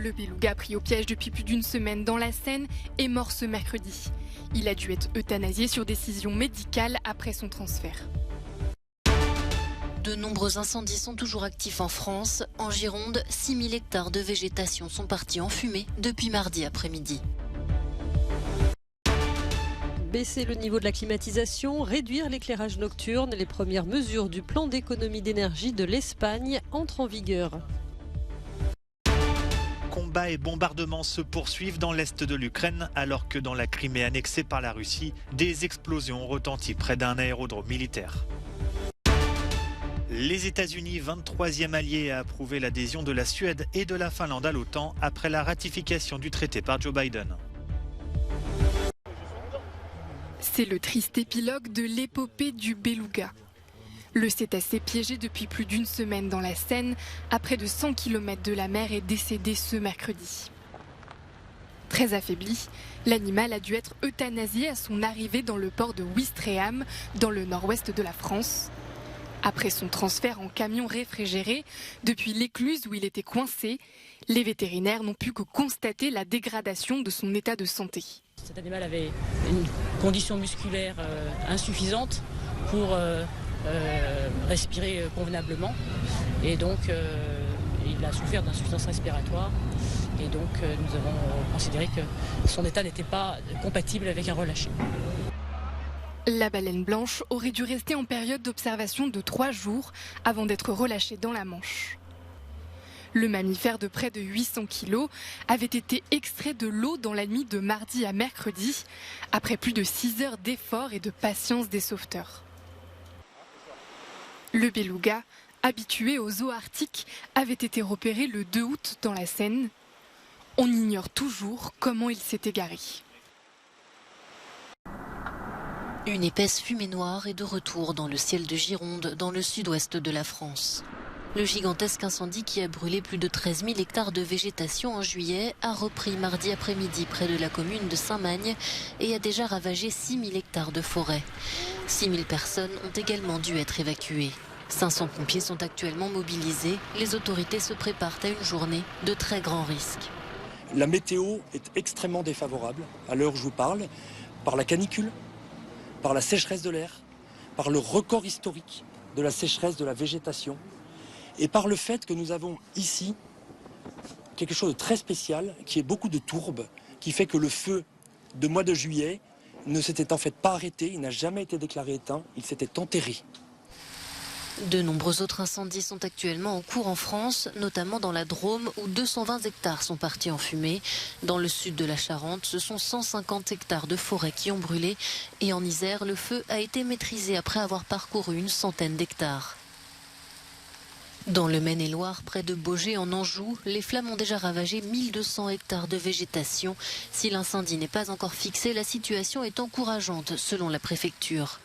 Le beluga pris au piège depuis plus d'une semaine dans la Seine est mort ce mercredi. Il a dû être euthanasié sur décision médicale après son transfert. De nombreux incendies sont toujours actifs en France. En Gironde, 6000 hectares de végétation sont partis en fumée depuis mardi après-midi. Baisser le niveau de la climatisation, réduire l'éclairage nocturne, les premières mesures du plan d'économie d'énergie de l'Espagne entrent en vigueur. Combats et bombardements se poursuivent dans l'est de l'Ukraine alors que dans la Crimée annexée par la Russie, des explosions ont retenti près d'un aérodrome militaire. Les États-Unis, 23e allié, a approuvé l'adhésion de la Suède et de la Finlande à l'OTAN après la ratification du traité par Joe Biden. C'est le triste épilogue de l'épopée du beluga. Le cétacé piégé depuis plus d'une semaine dans la Seine, à près de 100 km de la mer, est décédé ce mercredi. Très affaibli, l'animal a dû être euthanasié à son arrivée dans le port de Ouistreham, dans le nord-ouest de la France. Après son transfert en camion réfrigéré, depuis l'écluse où il était coincé, les vétérinaires n'ont pu que constater la dégradation de son état de santé. Cet animal avait une condition musculaire insuffisante pour respirer convenablement et donc il a souffert d'insuffisance respiratoire et donc nous avons considéré que son état n'était pas compatible avec un relâché. La baleine blanche aurait dû rester en période d'observation de 3 jours avant d'être relâchée dans la Manche. Le mammifère de près de 800 kg avait été extrait de l'eau dans la nuit de mardi à mercredi, après plus de 6 heures d'efforts et de patience des sauveteurs. Le beluga, habitué aux eaux arctiques, avait été repéré le 2 août dans la Seine. On ignore toujours comment il s'est égaré. Une épaisse fumée noire est de retour dans le ciel de Gironde, dans le sud-ouest de la France. Le gigantesque incendie qui a brûlé plus de 13 000 hectares de végétation en juillet a repris mardi après-midi près de la commune de Saint-Magne et a déjà ravagé 6 000 hectares de forêt. 6 000 personnes ont également dû être évacuées. 500 pompiers sont actuellement mobilisés. Les autorités se préparent à une journée de très grands risques. La météo est extrêmement défavorable à l'heure où je vous parle, par la canicule, par la sécheresse de l'air, par le record historique de la sécheresse de la végétation et par le fait que nous avons ici quelque chose de très spécial qui est beaucoup de tourbe, qui fait que le feu de mois de juillet ne s'était en fait pas arrêté, il n'a jamais été déclaré éteint, il s'était enterré. De nombreux autres incendies sont actuellement en cours en France, notamment dans la Drôme où 220 hectares sont partis en fumée. Dans le sud de la Charente, ce sont 150 hectares de forêt qui ont brûlé. Et en Isère, le feu a été maîtrisé après avoir parcouru une centaine d'hectares. Dans le Maine-et-Loire, près de Baugé en Anjou, les flammes ont déjà ravagé 1200 hectares de végétation. Si l'incendie n'est pas encore fixé, la situation est encourageante selon la préfecture.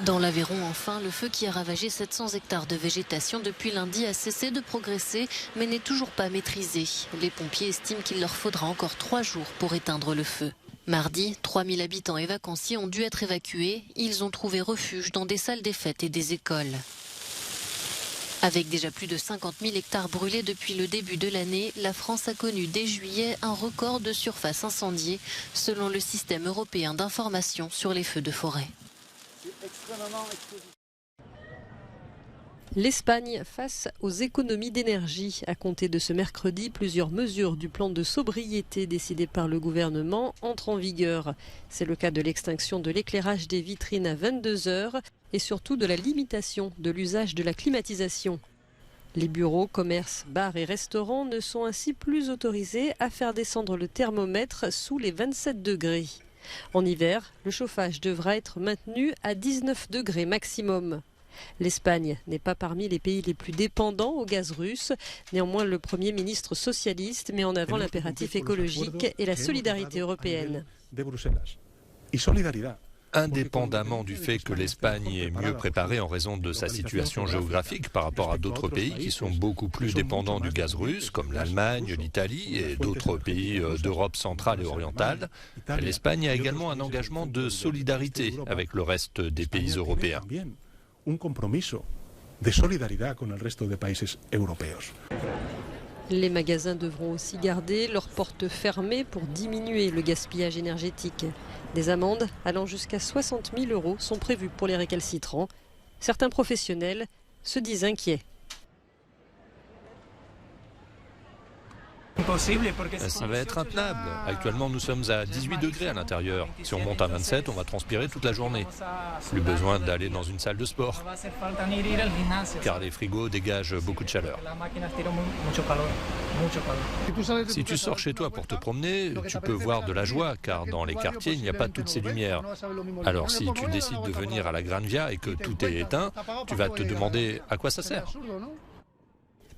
Dans l'Aveyron, enfin, le feu qui a ravagé 700 hectares de végétation depuis lundi a cessé de progresser, mais n'est toujours pas maîtrisé. Les pompiers estiment qu'il leur faudra encore 3 jours pour éteindre le feu. Mardi, 3000 habitants et vacanciers ont dû être évacués. Ils ont trouvé refuge dans des salles des fêtes et des écoles. Avec déjà plus de 50 000 hectares brûlés depuis le début de l'année, la France a connu dès juillet un record de surface incendiée, selon le système européen d'information sur les feux de forêt. L'Espagne face aux économies d'énergie. À compter de ce mercredi, plusieurs mesures du plan de sobriété décidé par le gouvernement entrent en vigueur. C'est le cas de l'extinction de l'éclairage des vitrines à 22 heures et surtout de la limitation de l'usage de la climatisation. Les bureaux, commerces, bars et restaurants ne sont ainsi plus autorisés à faire descendre le thermomètre sous les 27 degrés. En hiver, le chauffage devra être maintenu à 19 degrés maximum. L'Espagne n'est pas parmi les pays les plus dépendants au gaz russe. Néanmoins, le Premier ministre socialiste met en avant l'impératif écologique et la solidarité européenne. Indépendamment du fait que l'Espagne est mieux préparée en raison de sa situation géographique par rapport à d'autres pays qui sont beaucoup plus dépendants du gaz russe, comme l'Allemagne, l'Italie et d'autres pays d'Europe centrale et orientale, l'Espagne a également un engagement de solidarité avec le reste des pays européens. Les magasins devront aussi garder leurs portes fermées pour diminuer le gaspillage énergétique. Des amendes allant jusqu'à 60 000 € sont prévues pour les récalcitrants. Certains professionnels se disent inquiets. Ça va être intenable. Actuellement, nous sommes à 18 degrés à l'intérieur. Si on monte à 27, on va transpirer toute la journée. Plus besoin d'aller dans une salle de sport, car les frigos dégagent beaucoup de chaleur. Si tu sors chez toi pour te promener, tu peux voir de la joie, car dans les quartiers, il n'y a pas toutes ces lumières. Alors si tu décides de venir à la Gran Via et que tout est éteint, tu vas te demander à quoi ça sert.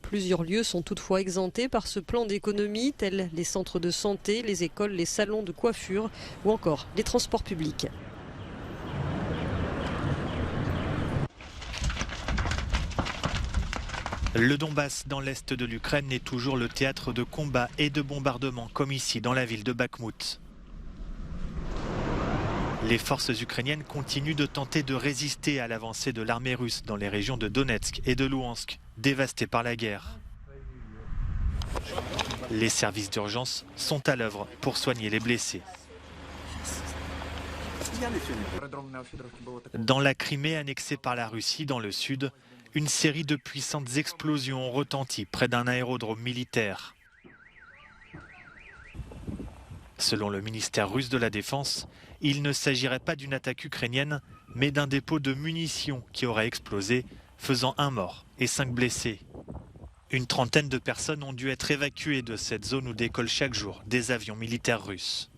Plusieurs lieux sont toutefois exemptés par ce plan d'économie, tels les centres de santé, les écoles, les salons de coiffure ou encore les transports publics. Le Donbass, dans l'est de l'Ukraine, est toujours le théâtre de combats et de bombardements, comme ici dans la ville de Bakhmout. Les forces ukrainiennes continuent de tenter de résister à l'avancée de l'armée russe dans les régions de Donetsk et de Louhansk, dévastées par la guerre. Les services d'urgence sont à l'œuvre pour soigner les blessés. Dans la Crimée annexée par la Russie dans le sud, une série de puissantes explosions ont retenti près d'un aérodrome militaire. Selon le ministère russe de la Défense, il ne s'agirait pas d'une attaque ukrainienne, mais d'un dépôt de munitions qui aurait explosé, faisant 1 mort et 5 blessés. Une trentaine de personnes ont dû être évacuées de cette zone où décollent chaque jour des avions militaires russes.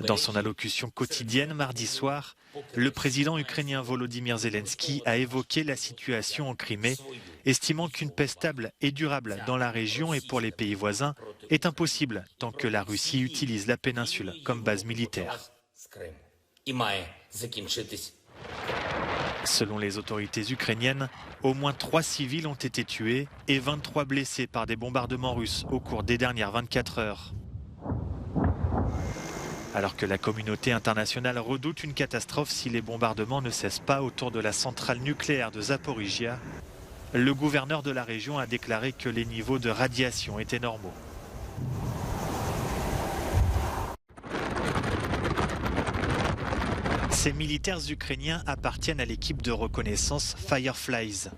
Dans son allocution quotidienne mardi soir, le président ukrainien Volodymyr Zelensky a évoqué la situation en Crimée, estimant qu'une paix stable et durable dans la région et pour les pays voisins est impossible tant que la Russie utilise la péninsule comme base militaire. Selon les autorités ukrainiennes, au moins 3 civils ont été tués et 23 blessés par des bombardements russes au cours des dernières 24 heures. Alors que la communauté internationale redoute une catastrophe si les bombardements ne cessent pas autour de la centrale nucléaire de Zaporizhia, le gouverneur de la région a déclaré que les niveaux de radiation étaient normaux. Ces militaires ukrainiens appartiennent à l'équipe de reconnaissance Fireflies.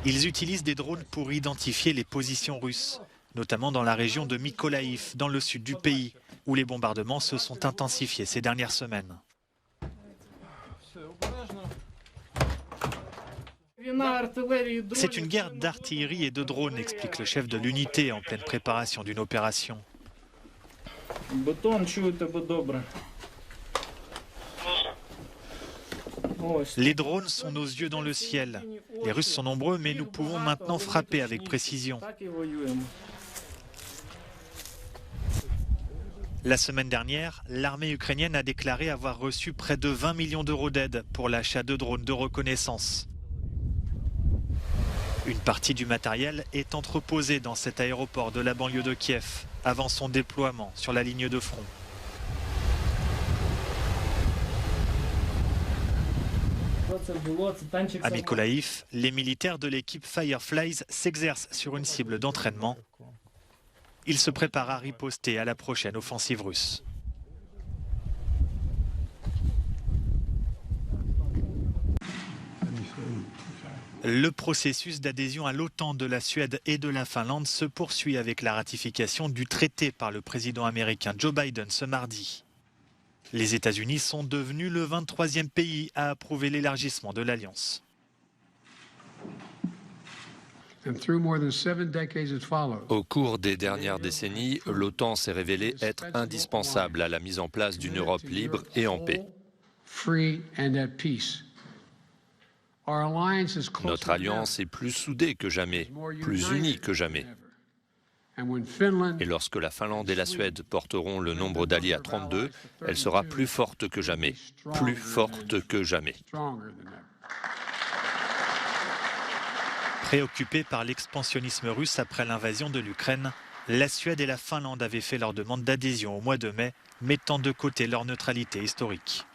Ils utilisent des drones pour identifier les positions russes, notamment dans la région de Mykolaïv, dans le sud du pays, où les bombardements se sont intensifiés ces dernières semaines. C'est une guerre d'artillerie et de drones, explique le chef de l'unité en pleine préparation d'une opération. Les drones sont nos yeux dans le ciel. Les Russes sont nombreux, mais nous pouvons maintenant frapper avec précision. La semaine dernière, l'armée ukrainienne a déclaré avoir reçu près de 20 millions d'euros d'aide pour l'achat de drones de reconnaissance. Une partie du matériel est entreposée dans cet aéroport de la banlieue de Kiev, avant son déploiement sur la ligne de front. À Mykolaïv, les militaires de l'équipe Fireflies s'exercent sur une cible d'entraînement. Ils se préparent à riposter à la prochaine offensive russe. Le processus d'adhésion à l'OTAN de la Suède et de la Finlande se poursuit avec la ratification du traité par le président américain Joe Biden ce mardi. Les États-Unis sont devenus le 23e pays à approuver l'élargissement de l'Alliance. Au cours des dernières décennies, l'OTAN s'est révélée être indispensable à la mise en place d'une Europe libre et en paix. Notre alliance est plus soudée que jamais, plus unie que jamais. Et lorsque la Finlande et la Suède porteront le nombre d'alliés à 32, elle sera plus forte que jamais, plus forte que jamais. Préoccupés par l'expansionnisme russe après l'invasion de l'Ukraine, la Suède et la Finlande avaient fait leur demande d'adhésion au mois de mai, mettant de côté leur neutralité historique.